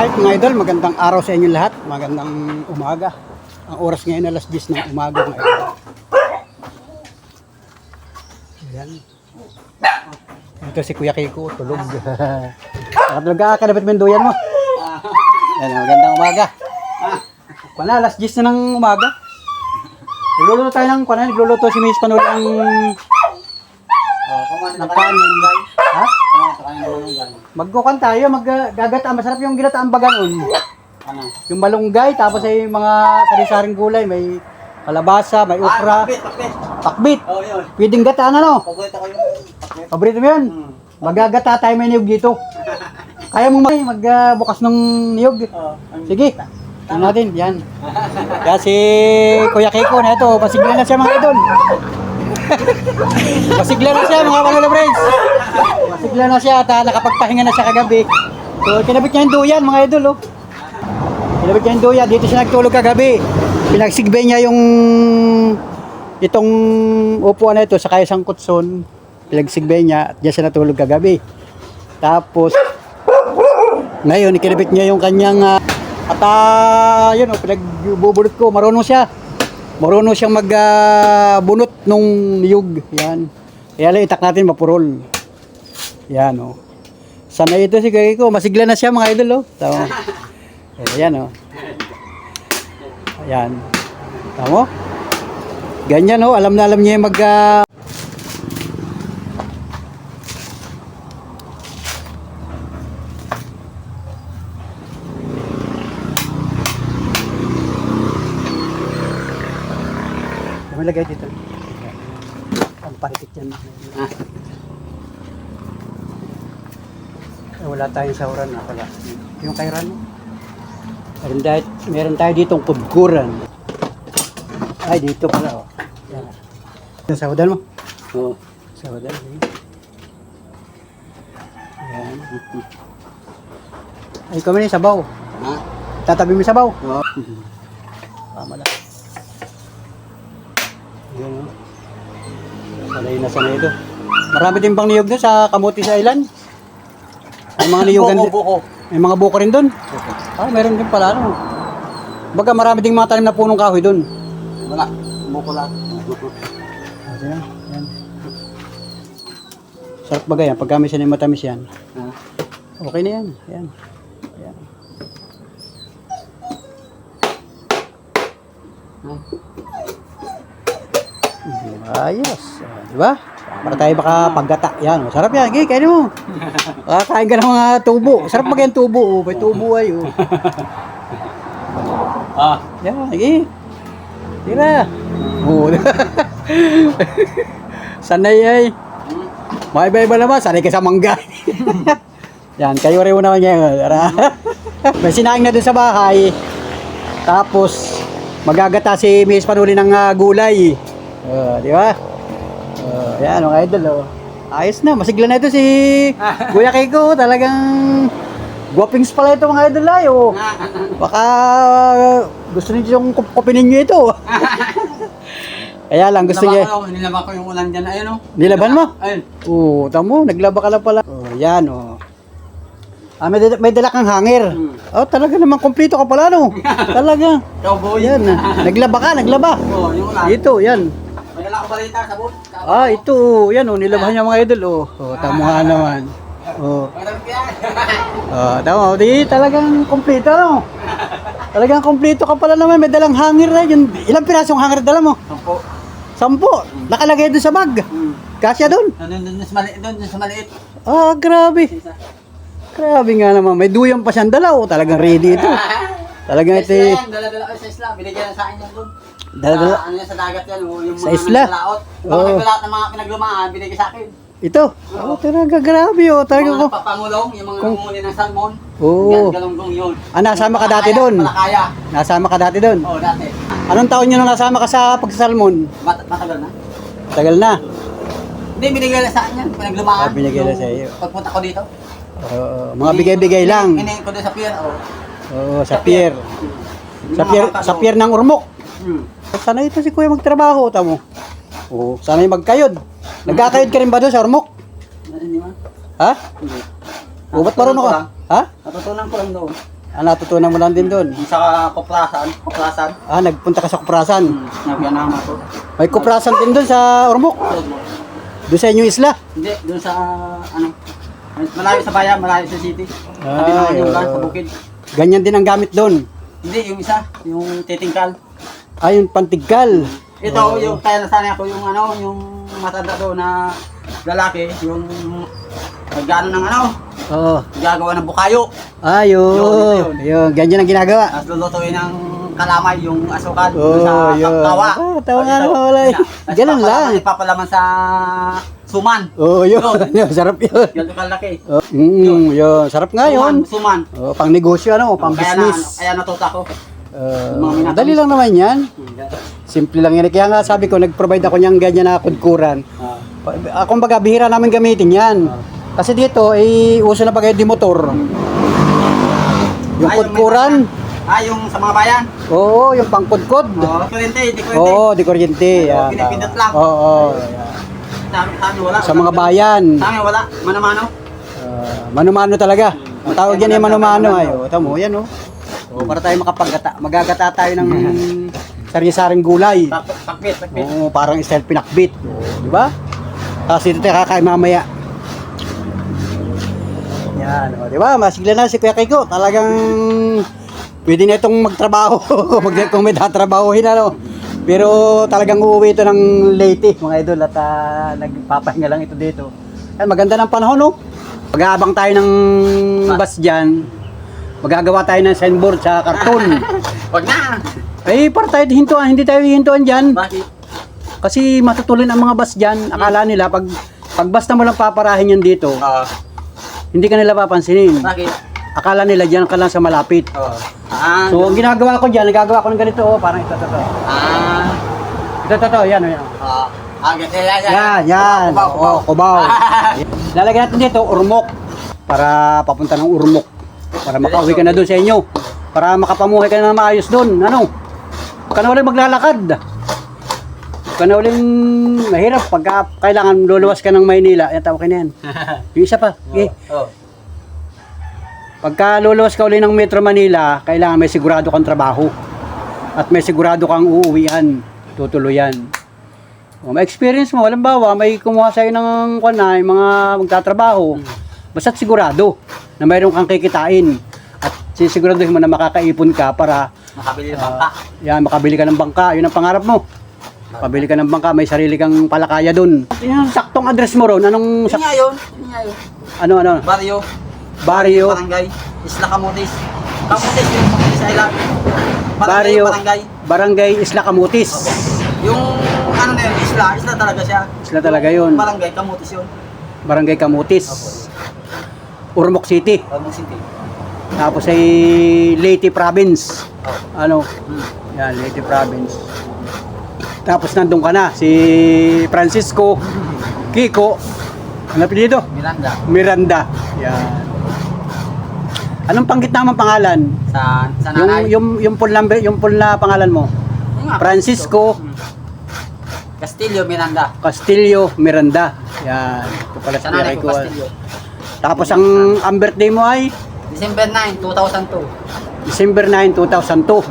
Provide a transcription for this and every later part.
Alright mga idol, magandang araw sa inyo lahat. Magandang umaga. Ang oras ngayon alas 10 ng umaga mga idol. Ayan. Ito si Kuya Kiko, tulog. Nakatulog ka, kadabit mo yung duyan mo. Ayan, magandang umaga. Wala, alas 10 na ng umaga. Nagluluto tayo ng kanin, nagluluto si Miss Panuli ang kanin. Ha? Magkukan tayo, maggagata. Masarap yung ginataang baganon. Ano? Yung malunggay, tapos ay mga sari-saring gulay. May kalabasa, may okra. Pakbit. Oh, yun. Pwedeng gataan ano? Paborito ko yung pakbit. Paborito mo yun? Magagata tayo may niyog dito. Kaya mo magbukas ng niyog. Sige. Tingnan natin, yan. Kaya si Kuya Kiko na ito, pasigla na siya mga idol. Pasigla na siya mga Manolo Friends. Pasigla na siya at nakapagpahinga na siya kagabi. So kinabit niya yung duyan mga idol. Oh. Kinabit niya yung duyan, dito siya nagtulog kagabi. Pinagsigbay niya yung itong upuan na ito sa isang kutson. Pinagsigbay niya at diyan siya natulog kagabi. Tapos ngayon ikinabit niya yung kanyang yun oh, pinagbubunot ko, marunong siya. Marunong siyang magbunot nung niyog. Yan. Kaya lang itak natin mapurol. Yan oh. Sana ito si Kiko, masigla na siya mga idol oh. Tama. Ayan oh. Ayan. Tama? Ganyan oh, alam na alam niya yung lagay dito. Ang parikit yan. Wala tayong sahuran na pala. Yung kairan mo. Meron tayo ditong kubkuran. Ay, dito pala. Oh. Yan. Yung sahudan mo? Oo. Sahudan. Yan. Ay, kami na yung sabaw. Ha? Tatabi mo yung sabaw? Oo. Tama lang. Yan o. Sanay na sanay ito. Marami din bang niyog doon sa Kamuti sa Island? May mga niyogan din. May mga buko rin doon. Ah, meron din pala ano. Baga marami ding mga tanim na punong kahoy doon. Wala. Buko lang. Yan. Yan. Sarap bagay yan. Pagka may sanay matamis yan. Okay na yan. Yan. Yan. Ayos. Di ba? Para tayo baka paggata. Yan. Sarap yan. Okay, kainin mo. Kain ka ng mga tubo. Sarap ba yung tubo? May tubo ay. Yan. Okay. Tira. Sanay ay. May iba-iba naman. Sanay ka sa mangga. Yan. Kayo rin mo naman ngayon. May sinaing na dun sa bahay. Tapos magagata si Miss Panuli ng gulay. Di ba? Yan, mga idol. Ayos na, masigla na ito si Kuya Kiko. Talagang guwapings pala ito mga idol ay. Baka gusto niyo yung kupinin niyo ito. Kaya lang gusto niya. Nilaba ko yung ulan dyan. Ayun o. Nilaban mo? Ayun. Oo, tamo, naglaba ka lang pala. Yan o. May dala kang hanger. Talaga naman kompleto ka pala no. Talaga. Cowboy. Yan, naglaba. Yung ulan. Ito, yan. May dala ko balita sa boat. Ito, yan oh, nilabahan niya mga idol tamo nga naman. Tama, di talagang kompleto no. Talagang kompleto ka pala naman, may dalang hanger na yun. Ilang pirasong hanger dala mo? 10. Nakalagay doon sa bag. Kasya doon. Doon sa maliit. Grabe. Grabe nga naman, may duyang pa siyang dala talagang ready ito. Talagang ito. Dala-dala ko sa isla, binigyan sa akin yan doon. Dala-dala. Ano yan sa dagat yan, yung sa isla? Mga lahat ng mga pinaglumaan, binigay sa akin. Ito? Talaga grabe talaga ko. Mga papangulong, yung mga namumuli ng salmon. Galunggong yun. Nasama ka dati doon? Malakaya. Nasama ka dati doon? Oo, dati. Anong taon nyo nung nasama ka sa pagsasalmon? Matagal na. Tagal na? Hindi, binigay na sa akin yan. Pinaglumaan. Binigay na sa iyo. Pagpunta ko dito. Mga bigay-bigay lang. Hinihin ko doon sa pier. Sa pier. Sa pier ng Urmok. Sana ito si Kuya magtrabaho, tamo. Sana yung magkayod. Nagkakayod ka rin ba doon sa Urmok? Hindi man. Ha? Ba't marunong ka? Ha? Natutunan ko lang doon. natutunan mo lang din doon. Yung sa kuprasan. Nagpunta ka sa Kuprasan. Nagyanama ko. May Kuprasan din doon sa Ormoc. Doon sa inyong isla. Hindi, doon sa, ano, malayo sa bayan, malayo sa city. Sabi naman yung oo. sa bukid. Ganyan din ang gamit doon. Hindi, yung isa, yung titingkal. Yung pantigkal. Ito, yung kaya nasanay ako, yung ano, yung matanda doon na lalaki, yung nagano ng ano, Oo. gagawa ng bukayo. Yun. Yun. Ganyan ang ginagawa. Tapos lulutuin ng kalamay, yung asukal, Oo, doon sa yun. tawa. Tawa nga naman wala eh. Ganun lang. Ipapalaman sa suman. Yun. Sarap yun. Ganito kalaki. Yun. Sarap nga yun. Suman. Pang negosyo, pang business. Kaya natuto ako. Dali lang naman yan. Simple lang yan. Kaya nga sabi ko, nag-provide ako niyang ganyan na kudkuran. Akong baga, bihira namin gamitin yan. Kasi dito, uso na pag di motor. Yung kudkuran. Yung sa mga bayan. Oo, yung pangkudkod. Kuryente, di kuryente. Oo, di kuryente. Pinipindot lang. Oo. Sa amin wala. Sa mga bayan. Sa amin wala. Mano-mano. Mano-mano talaga. Ang tawag yan yung mano-mano. Tamo, yan para tayo makapagata. Magagata tayo ng sari-saring gulay. Pakbit. Oo, parang style pinakbit. Di ba? Tapos dito tayo kakain mamaya. Yan, di ba? Masigla na si Kuya Kiko. Talagang pwede na itong magtrabaho. Kung may tatrabahohin, Pero talagang uuwi ito ng Leyte, mga idol. At nagpapahinga lang ito dito. Yan, maganda ng panahon, Mag-aabang tayo ng bus dyan. Magagawa tayo ng signboard sa karton. Wag na. Para tayo hintuan. Hindi tayo hintuan dyan. Bakit? Kasi matutulin ang mga bus dyan. Akala nila, pag basta mo lang paparahin yan dito, hindi ka nila papansinin. Bakit? Akala nila dyan ka lang sa malapit. So, ang ginagawa ko dyan, nagagawa ko ng ganito, parang ito. Ito, yan. Yan. Kubaw. Lalagyan natin dito, Ormoc. Para papunta ng Ormoc. Para makauwi ka na doon sa inyo. Para makapamuhay ka na maayos doon. Huwag ka na ulit maglalakad. Huwag ka na ulit mahirap. Pagka kailangan luluwas ka ng Maynila, yan tawag ka na yan. Yung isa pa. Okay. Pagka luluwas ka ulit ng Metro Manila, kailangan may sigurado kang trabaho. At may sigurado kang uuwian. Tutuluyan. May experience mo. Halimbawa, may kumuha sa'yo ng mga magtatrabaho. Basta't sigurado na mayroon kang kikitain at sisiguraduhin mo na makakaipon ka para makabili ng bangka. Makabili ka ng bangka. Yun ang pangarap mo. Makabili ka ng bangka, may sarili kang palakaya dun. Yung saktong address mo ron, anong Yun nga yun. Ano? Barrio. Barangay. Isla Camotes. Camotes yung Camotes Island. Barrio. Barangay. Barangay Isla Camotes. Yung ano na yun, isla talaga siya. Isla talaga yun. Barangay Camotes yun. Barangay Camotes. Ormoc City. Ormoc City. Tapos ay Leyte Province. Yan, Leyte Province. Tapos nandun ka na, si Francisco, Kiko, ano apelyido? Miranda. Yan. Anong panggit naman pangalan? Sa nanay. Yung full na pangalan mo? Francisco Castillo Miranda. Yan. Ito pala si nanay ko, Kiko. Castillo. Tapos ang birthday mo ay? December 9, 2002. December 9, 2002.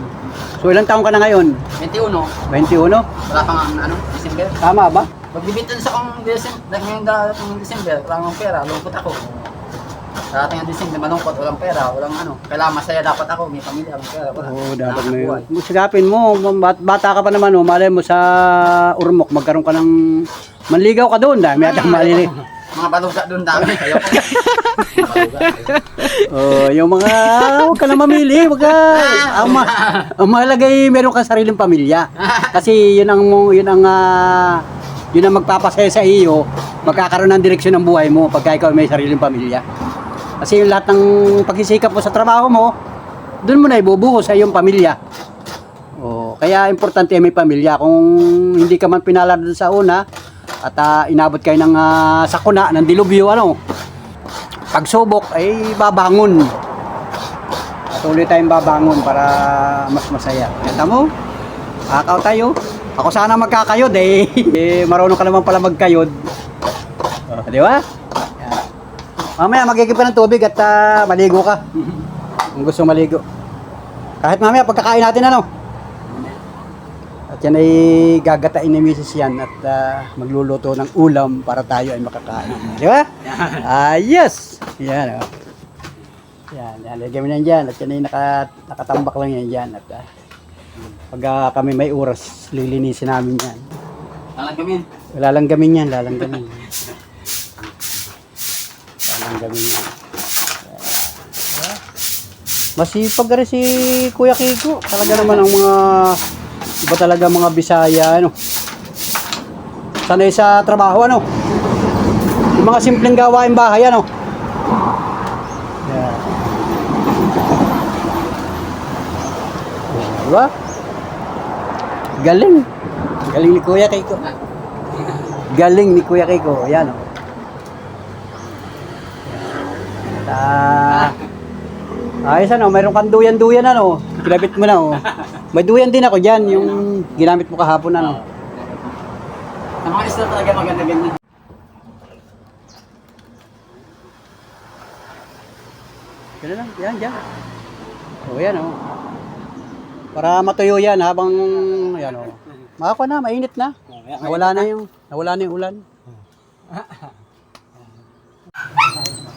So ilang taon ka na ngayon? 21. 21? Wala pang December. Tama ba? Magbibintan sa akong December, ngayong darating ng December, wala akong pera, lungkot ako. Darating ng December, malungkot, walang pera, walang kailangan masaya dapat ako, may pamilya, walang pera, wala. Oo, dapat may. Sigapin mo, bata ka pa naman, malay mo sa Ormoc, magkaroon ka ng manligaw ka doon, dahil may atang malili. Mga baluga doon dami, kayo po. Yung mga, huwag ka na mamili, huwag ka. Ang malagay, meron ka sariling pamilya. Kasi yun ang magpapasaya sa iyo, magkakaroon ng direksyon ng buhay mo pagka ikaw may sariling pamilya. Kasi yung lahat ng pagsisikap mo sa trabaho mo, doon mo na ibubuo sa iyong pamilya. Kaya importante may pamilya. Kung hindi ka man pinalad sa una, at inabot kayo ng sakuna, ng dilubyo, pagsubok ay babangon. Patuloy tayong babangon para mas masaya. Kaya mo, kakaw tayo. Ako sana magkakayod marunong ka naman pala magkayod. Di ba? Mamaya magiging pa ng tubig at maligo ka. Kung gusto maligo. Kahit mamaya pagkakain natin ano. At yan ay gagatain ni Mrs. yan at magluluto ng ulam para tayo ay makakain. Di ba? Yes! Yan o. Yan, lagyan mo na yan dyan. At yan ay nakatambak lang yan dyan. At pag kami may oras, lilinisin namin yan. Lalanggamin. Lalanggamin yan, lalanggamin. Lalanggamin yan. Masipag rin si Kuya Kiko. Talaga naman ang mga iba talaga mga Bisaya ano. Sanay sa trabaho ano. Yung mga simpleng gawain bahay ano. Yeah. Diba? Galing. Galing ni Kuya Kiko. Galing ni Kuya Kiko. Ayan o. Ayos ano, mayroon kang duyan-duyan ano. Kinabit mo na oh. May duyan din ako dyan, yung ginamit mo kahapon ano. Ang mga isla talaga maganda ganyan. Yan lang, yan, dyan. O yan o. Para matuyo yan habang, yan o. Makakuha na, mainit na. Nawala na yung ulan.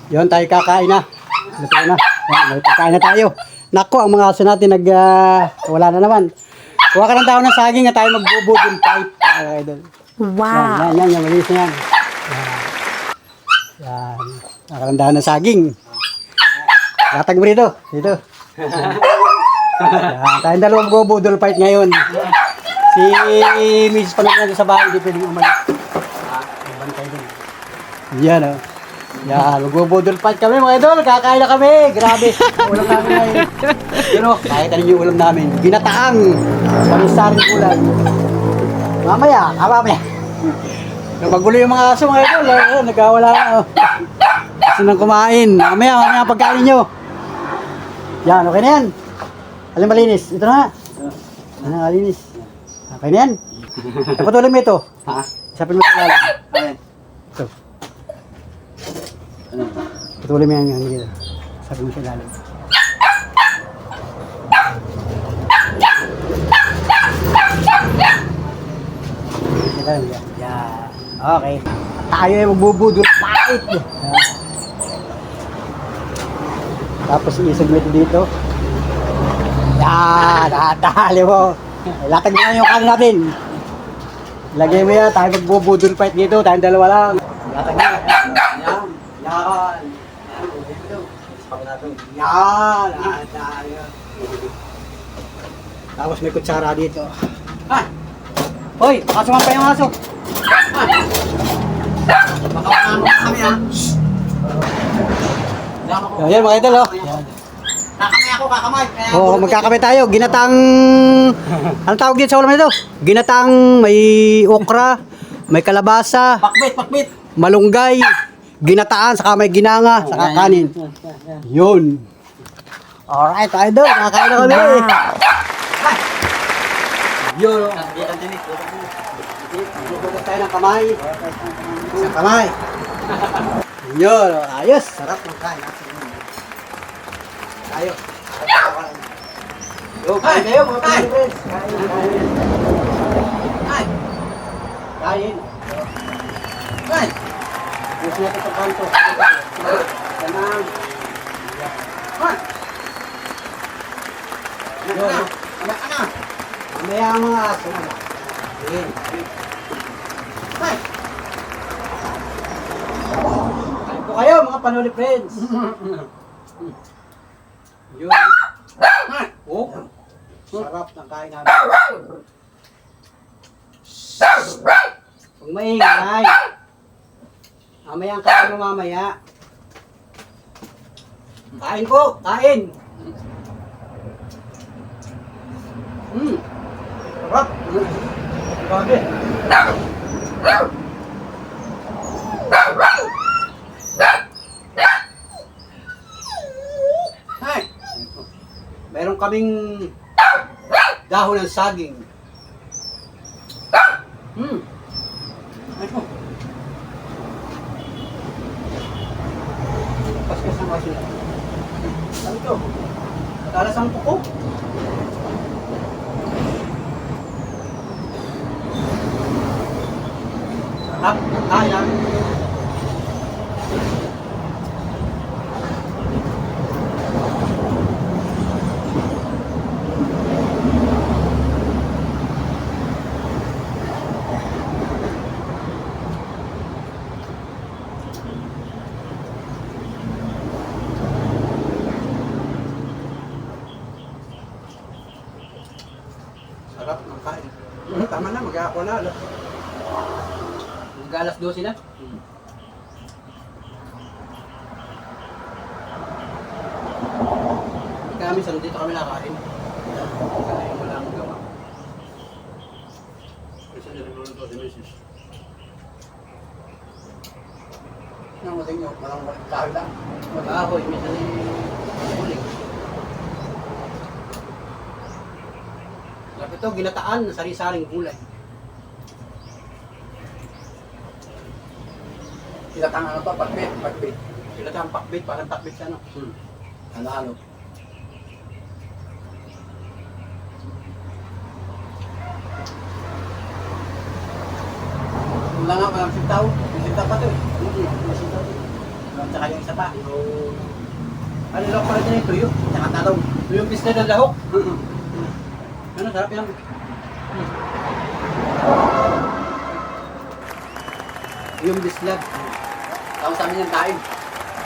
Yun, tayo kakain na. Luto na. Yan, may pagkain na tayo. Nako, ang mga aso natin wala na naman. Kuha ka ng tao ng saging na tayo magbubudin fight. Wow. Yan, malinis na yan. Yan. Nakalandahan ng saging. Latag mo rito. Dito. Yan, tayong dalawang magbubudol fight ngayon. Si Mrs. Panag na sa bahay, hindi pwedeng umalis. Bantay din. Yan o. Yan, magbubudol fight kami mga idol. Kakain na kami. Grabe. Ulam namin ngayon. Pero, kahit ano yung ulam namin. Ginataang. Panisaring ulam. Mamaya. Napagulo yung mga aso mga idol. Nagkawala na. Gusto nang kumain. Mamaya ang pagkain nyo. Yan, okay na yan. Alin malinis? Ito na. Ano malinis? Okay na yan. Patuloy mo ito. Ha? Isapin mo sa lalim. Alin? Ito. Patuloy mo yan dito. Isapin mo sa lalim. Yan. Okay. Tayo ay magbubudol fight. Tapos isog mo ito dito. Yan. Dali mo. Latag mo na yung kanin natin. Lagay mo yan. Tayo magbubudol fight dito. Tayong dalawa lang. Latag mo. Yan. Yan. Yan. Yan. Tapos may kutsara dito. Hoy, kasuman pa yung aso. Baka makano kami ha. Yan mga idol oh. Kakamay ako, kakamay. Oh, magkakamay tayo. Ginatang ano tawag dito sa ulam nito? Ginatang may okra, may kalabasa, Pakbit. malunggay, ginataan, saka may ginanga, saka kanin. Yun. Alright, idol. Kakain na kami. Yun. Bubugat tayo ng kamay. Isang kamay. Yun. Ayos. Sarap ng kain. Tayo. Yo, kain kayo mga friends. Kain. Ay! Gusto natin sa kanto. Tanang. Yun. Ano? Mamaya ang mga aso. Yun. Ay! Kain po kayo mga panuli friends. Yun. Oh. Sarap ng kain namin. Huwag maingay. Mamaya ang kain mo mamaya. Kain po, kain. Sarap. Grabe. Ay. Meron kaming dahon ng saging. Ano? Paspas ng asin. Ano ito? Talas ang kuko. Sarap, kaya. Sarap ng kain. Tama na, mag-ako na. Mag-alas 12 na. Kami sa dito kami nakain. Kaya wala akong gawa. Kasi niluluto si Mrs. Nang mating nyo, parang kahoy lang. Mag-ahoy, minsan uling. Sarap ito, ginataan, sari-saring gulay. Tinatang ano to, pagbit, pagbit. Ginataan pakbit, parang pakbit siya, no? Halo-halo. Wala nga, walang sintaw. Yung sintaw pa to eh. Mas ito. At saka yung isa pa. Ano lang pala dyan yung tuyo? Tsaka talong. Tuyong pista ng lahok. Ano, sarap yan. Yung bislag. Tapos sa amin yung kain.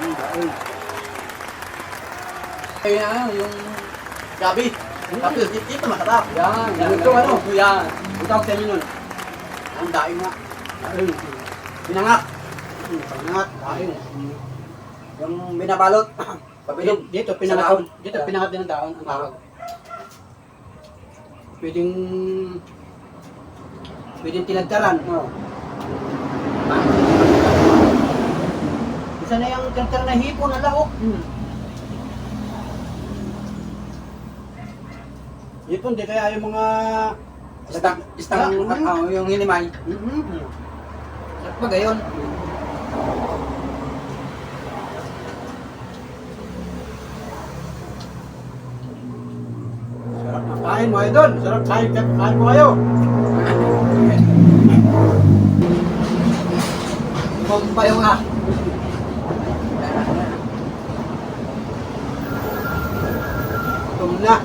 Ayun. Eh, ano, yung gabi. Tapos dito masarap. Yan, Yan, ito ano? Yan. Ang tawag sa inyo nun? Ang daing nga. Ayun. Pinangak. Pangat. Ayun. Yung binabalot. Pabilog. Dito, Sa pinangat. daon. Dito, pinangat din ng daon. Ang tawag. Pwedeng tinagtaran. Oo. Isa na yung tinagtaran na hipon na lahok. Hipon, di kaya yung mga... Istang yung hinimay. At ba gayon? Sarap ng kain mo, idol. Sarap kain mo kayo. Huwag pa yung Tum na.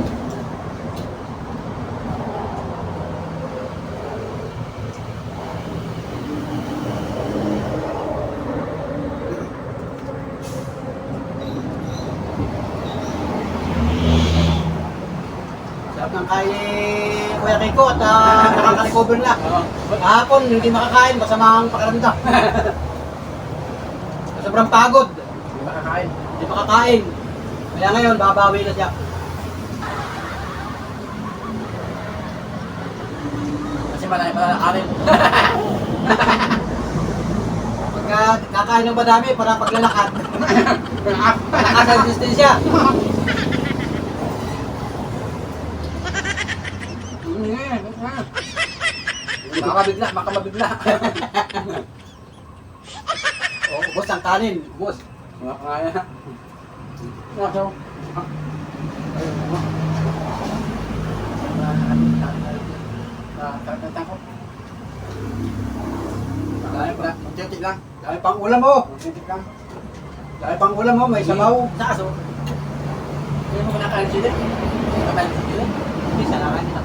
Sarap ng kain ni Kuya Kiko at nakaka-recover na. Kahapon, hindi makakain, masama ang pakiramdam. Sobrang pagod. Hindi makakain. Hindi makakain. Kaya ngayon, babawi na siya. Kasi malaki pala na kanin. Pagka kakain ng madami para paglalakad. Malakas ang distansya. Makamabigla. Oh, ubos ang kanin. Ubos. Makakaya. Nakaw. Nakakatangkot. Dahil pa, Magtitik lang. dahil pang ulam mo. Magtitik lang. Dahil pang ulam mo, may sabaw. Sa aso. Hindi mo kinakain sila. Hindi ka kain sila. Hindi, salakan nila.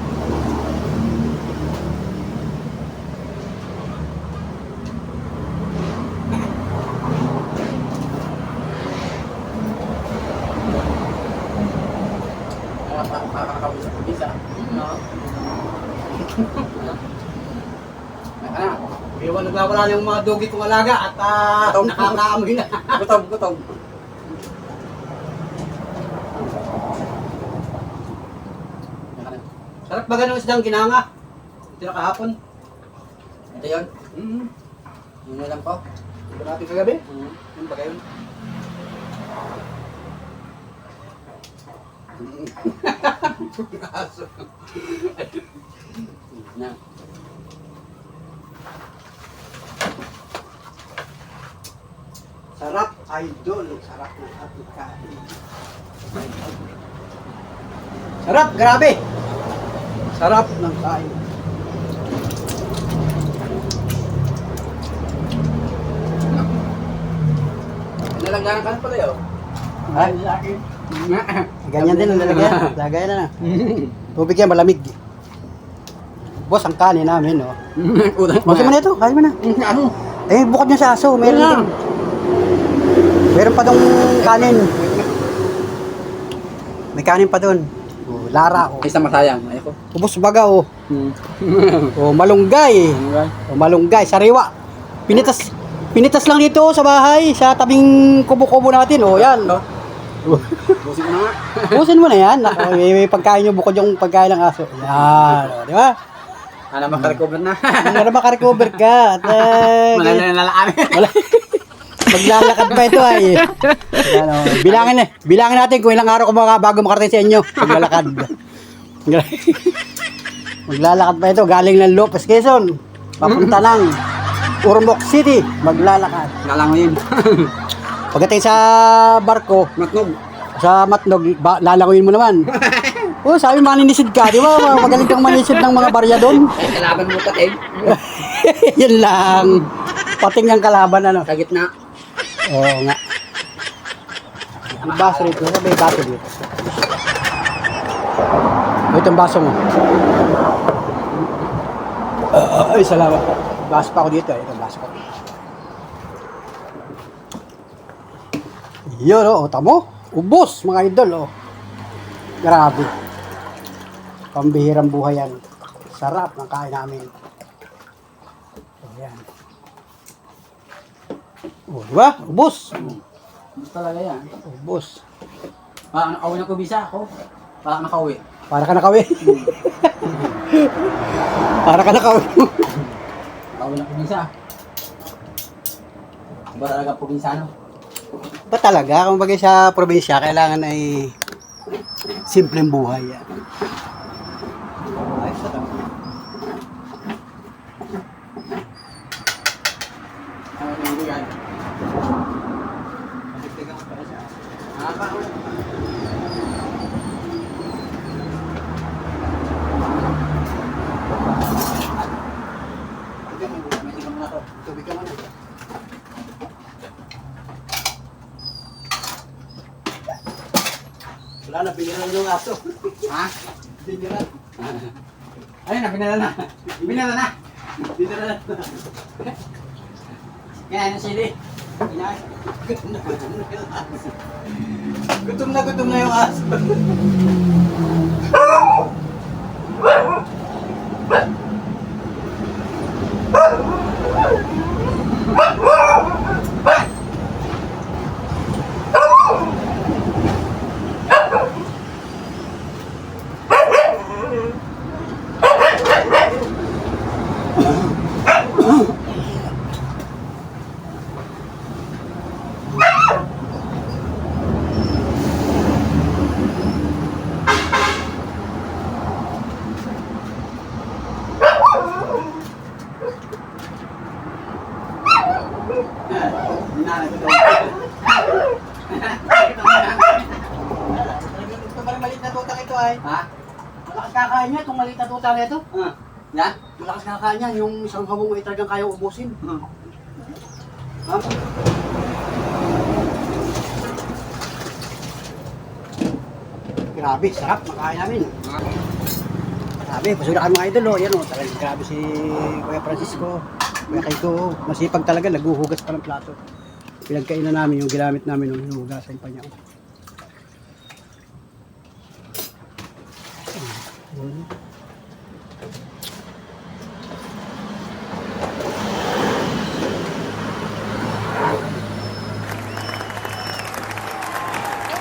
Nakakawin sa pisa. Iwan nagwawala yung mga dogi kong alaga at nakakaamoy na. Gutom, gutom. Sarap ba ganun isdang ginanga? Ito na kahapon. Ito yun. Yun na lang po. Ito natin kagabi. Yung ba gayon? Aso. Na. Sarap, idol. Sarap ng ating kain. Sarap, grabe. Sarap ng kain. Nalagyan ka na pala yun. Ay, Sa akin. ganyan din ang lalagyan. Lagayan na na. Tubig yan, malamig. Boss, ang kanin namin, no? Boss mo na ito, kain mo na. Ano? Eh, bukod niya sa aso, meron Wala. din. Meron pa dong kanin. May kanin pa doon. Oh, Lara, oh. Isa masayang. Ayoko. Ubos baga, oh. Oh, malunggay. Oh, malunggay, sariwa. Pinitas lang dito oh, sa bahay, sa tabing kubo-kubo natin. Oh, yan. Busin ko na nga. Busin mo na yan. Ako, may pagkain nyo bukod yung pagkain ng aso. Yan, oh, di ba? Ano makarecover na? Para makarecover ka. At, Malala na lang kami. maglalakad pa ito ay. Ano, bilangin natin kung ilang araw ko bago makarating sa inyo. Maglalakad. Maglalakad pa ito galing ng Lopez, Quezon. Papunta ng Ormoc City. Maglalakad. Lalangoyin. Pagdating sa barko, Matnog. sa Matnog, lalanguin mo naman. Oh, sabi maninisid ka, di ba? Magaling kang manisid ng mga barya doon. Ay, kalaban mo pating. Yan lang. Pating ang kalaban, ano. Sa gitna. Oo nga. May baso rito. May baso dito. Ito ang baso mo. Ay, salamat. Baso pa ako dito. Ito ang baso ko. Yun, oh. Tamo. Ubos, mga idol, oh. Grabe. Pambihirang buhay yan. Sarap ng kain namin. Ayan. Oh, diba? Ubos. Gusto talaga yan. Ubos. Nakauwi na ko bisa ako. Nakauwi. Para ka nakawi. Para ka nakawi. Nakauwi na ko bisa. Ba talaga probinsano? Ba talaga? Kung bagay sa probinsya, kailangan ay simpleng buhay. Yan. Ayos na to. Tubig ka muna. Wala na, pinilan yung aso. Ha? Pinilan. Ayun na, binala na. Binala na. Pinilan. Kaya ano sili? Gutom na yung aso. Ito pa rin maliit na tutak ito ay. Ha? Malakas kakain niya itong maliit na tutak na ito. Yan? Malakas kakain niya yung isang habong ay talagang kaya ubusin. Ha? Grabe, sarap makain namin. Grabe, pasulakan mga idol, oh. Yan, oh. Talagang grabe si Kuya Francisco. Kuya Kaito, masipag talaga, naguhugas pa ng plato. Pinagkainan namin yung ginamit namin nung hinuhugasan pa niya.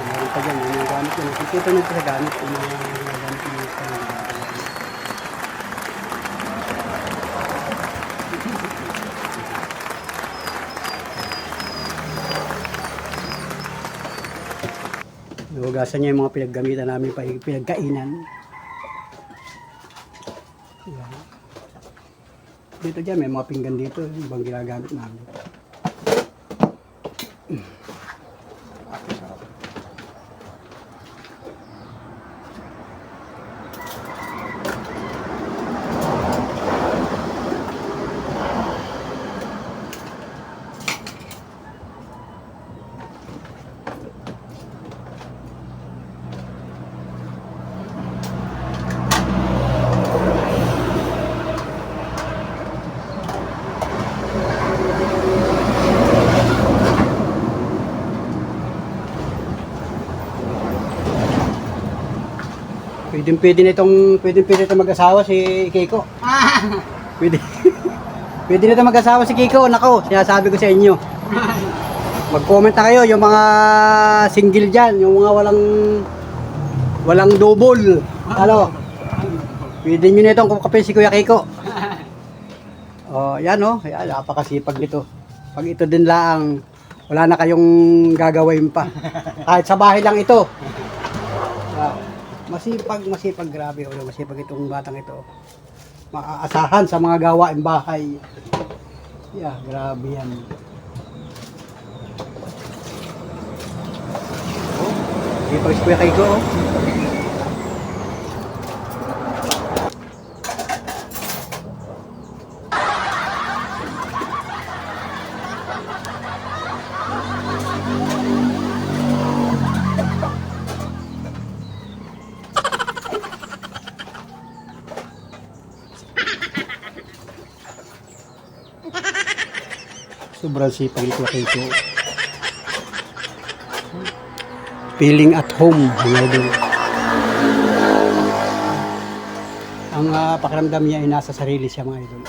Meron pa dyan, yung gamit yun. Kung ito nito sa gamit, yung mga gamit yung Hugasan niya yung mga pinaggamitan namin pa pinagkainan. Yan. Dito dyan, may mga pinggan dito. Ibang ginagamit namin. Pwede nitong mag-asawa si Kiko. Pwede. Pwede nitong mag-asawa si Kiko. Nako, sinasabi ko sa inyo. Mag-comment na kayo yung mga single diyan, yung mga walang double. Ano? Pwede niyo nitong kukapin si Kuya Kiko. Oh, yan oh. Yan, napakasipag nito. Pag ito din lang, wala na kayong gagawin pa. Kahit sa bahay lang ito. Masipag, grabe. Masipag itong batang ito. Maaasahan sa mga gawain bahay. Yeah, grabe yan. Oh, masipag si Kuya Kiko oh. Sobrang sipag nito kay Kiko. Feeling at home, mga idol. Ang pakiramdam niya ay nasa sarili siya, mga idol.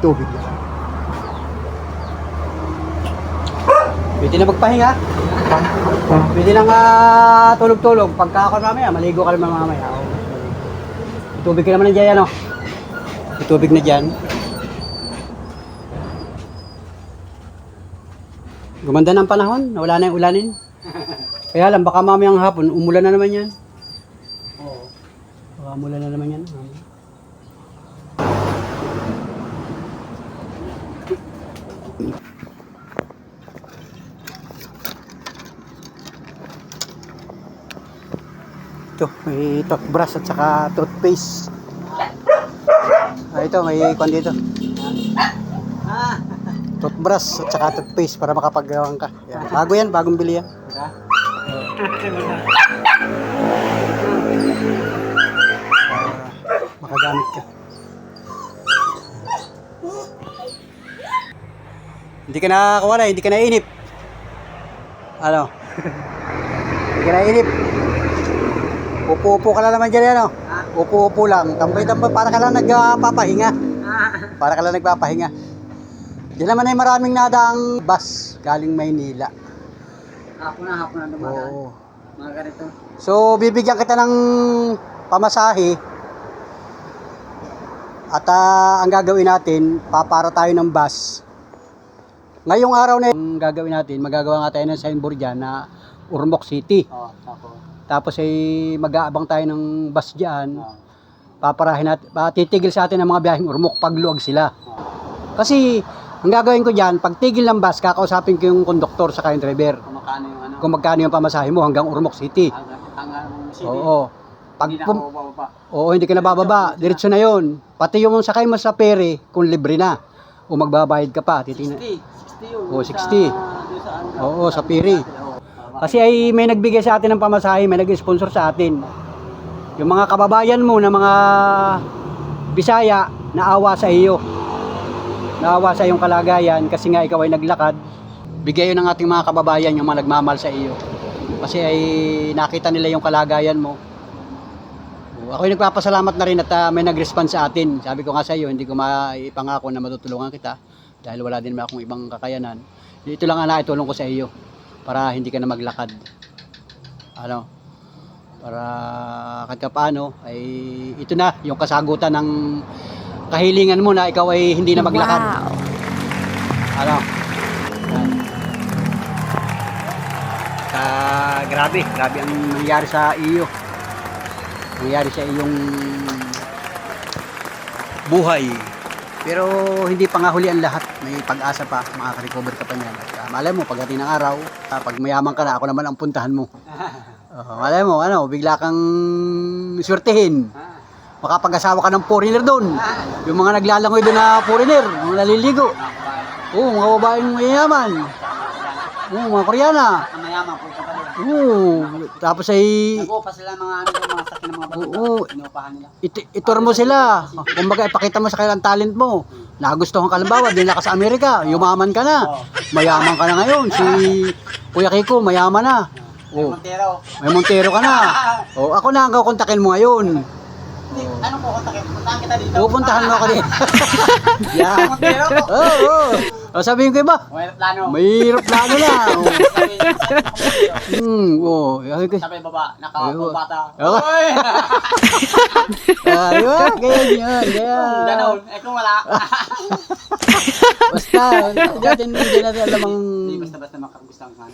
Tubig lang. Pwede na magpahinga. Pwede na nga tulog-tulog. Pagka ako mamaya, maligo ka naman mamaya. Tubig ka naman na dyan, ano? Tubig na dyan. Gumanda na ang panahon. Wala na yung ulanin. Kaya lang, baka mamayang hapon, umulan na naman yan. Oo. Baka umulan na naman yan. Ito, may toothbrush at saka toothpaste. Ito, may kwan dito. Toothbrush at saka toothpaste para makapagawang ka. Yan. Bago yan, bagong bili yan. Makagamit ka. Hindi ka nakakuha na, hindi ka nainip. Ano? Hindi ka nainip. Upo-upo ka lang naman dyan, ano? Upo-upo lang. Tambay-tambay, para ka lang nagpapahinga. Para ka lang nagpapahinga. Diyan naman ay maraming nadaang bus galing Maynila. Hapon na dumadaan. Oo. Mga ganito. So, bibigyan kita ng pamasahe. At ang gagawin natin, papara tayo ng bus. Ngayong araw na yung gagawin natin, magagawa nga tayo ng signboard dyan na Ormoc City. Oo, tapos. Tapos ay mag-aabang tayo ng bus dyan. Paparahin natin, titigil sa atin ang mga biyaheng Ormoc pag luwag sila. Kasi ang gagawin ko dyan, pag tigil ng bus, kakausapin ko yung konduktor sa yung driver. Kung magkano yung ano? Kung magkano yung pamasahe mo hanggang Ormoc City. Hanggang city. Oo. Pag Hindi na ako bababa. Oo, hindi ka nabababa. Diretso na yon. Pati yung sakay mo sa pere, kung libre na. O magbabayad ka pa. Titingnan. 60 yun. Oo, 60. Oo, sa pere. Oo. Kasi ay may nagbigay sa atin ng pamasahe, may nag-sponsor sa atin. Yung mga kababayan mo na mga Bisaya, naawa sa iyo. Naawa sa iyong kalagayan kasi nga ikaw ay naglakad. Bigay yun ng ating mga kababayan, yung mga nagmamahal sa iyo. Kasi ay nakita nila yung kalagayan mo. Ako ay nagpapasalamat na rin at may nag-respond sa atin. Sabi ko nga sa iyo, hindi ko maipangako na matutulungan kita dahil wala din naman akong ibang kakayanan. Ito lang ang naitulong ko sa iyo para hindi ka na maglakad. Ano? para kahit paano ay ito na yung kasagutan ng kahilingan mo na ikaw ay hindi na maglakad. Wow. Ano? Yan. Grabe ang nangyari sa iyo. Nangyari sa iyong buhay. Pero hindi pa nga huli ang lahat. May pag-asa pa, makaka-recover ka pa niyan. At malay mo, pagdating ng araw, pag mayaman ka na, ako naman ang puntahan mo. Malay mo, bigla kang swertehin. Makapag-asawa ka ng foreigner doon. Yung mga naglalangoy doon na foreigner, mga naliligo. Oo, mga babaeng mayaman. Oo, mga Koreana. Ang mayaman po ito pa rin. Oo, tapos ay Nag-upa sila mga ano, mga sakin ng mga bata. Oo. Inuupahan nila. itur mo sila. Kumbaga, ipakita mo sa kanilang talent mo. Nagustuhan ka halimbawa, dinala ka sa Amerika, yumaman ka na. Mayaman ka na ngayon. Si Kuya Kiko, mayaman na. Oh, Montero. may Montero ka na. Oh, ako na ang kukontakin mo ngayon. Anong kukontakin? Puntahan kita dito. Pupuntahan mo ako din. Yan. Montero? Oo. Oh, sabihin ko iba. May plano. May plano na. Oh. Sabi ko. Sabay baba, nakapabata. Oo. Oy! Ayun, ganyan. Ganon. Kung wala. Basta, hindi natin alam ang... Hindi basta-basta makagustuhan ka.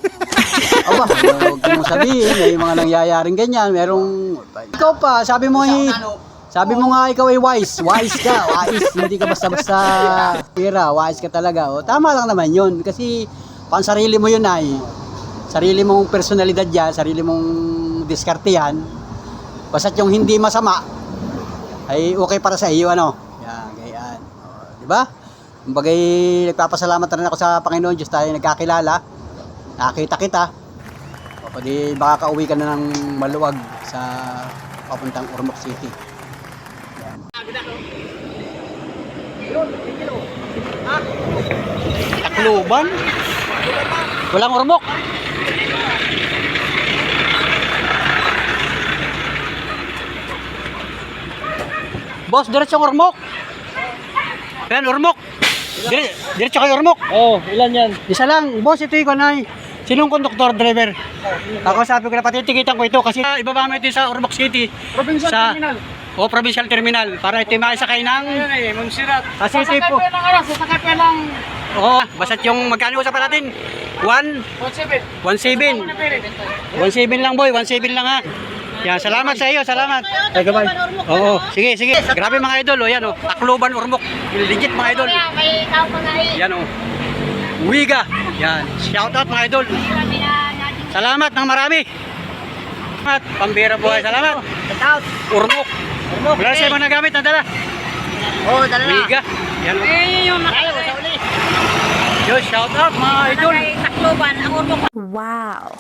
Aba, huwag mong sabihin, may mga nangyayaring ganyan, merong... Ikaw pa, sabi mo nga ikaw ay wise ka, hindi ka basta-basta pera, wise ka talaga. O, tama lang naman yun, kasi pansarili mo yun ay, sarili mong personalidad yan, sarili mong diskarte yan, basta't yung hindi masama, ay okay para sa iyo, ano? Yan, ganyan. O, diba? Kumbagay, nagpapasalamat na rin ako sa Panginoon Diyos tayo nagkakilala. Nakita kita. O di baka kauwi ka na ng maluwag sa papuntang Ormoc City. Yan. Tacloban? Walang Ormoc? Boss, diretsong Ormoc. Yan, Ormoc. Diretso kayo Ormoc. Ilan yan? Isa lang, boss, ito yung kanay. Sinong konduktor, driver? Ako sabi ko na patitikitan ko ito kasi ibaba mo ito sa Ormoc City. Provincial Terminal. O, provincial terminal. Para ito makisakay ng... Magsirat. Kasi ito po. Sasakay pa ng Oo, basta yung magkano usapan natin? 17. 1.7. 1.7 lang boy, 1.7 lang ha. Yan, salamat sa iyo, salamat. Ay, gabay. Oo, sige, sige. Grabe mga idol, yan o. Tacloban, Ormoc. Legit mga idol. Yan o. Uwiga. Yan, shout out mga idol. Salamat ng marami. Salamat, pambira buhay. Salamat. Shout out. Ormoc. Wala siya mga nagamit na dala. Oo, dala na. Uwiga. Yan o. Yung nakayo sa uli. Yo, shout out mga idol. Wow.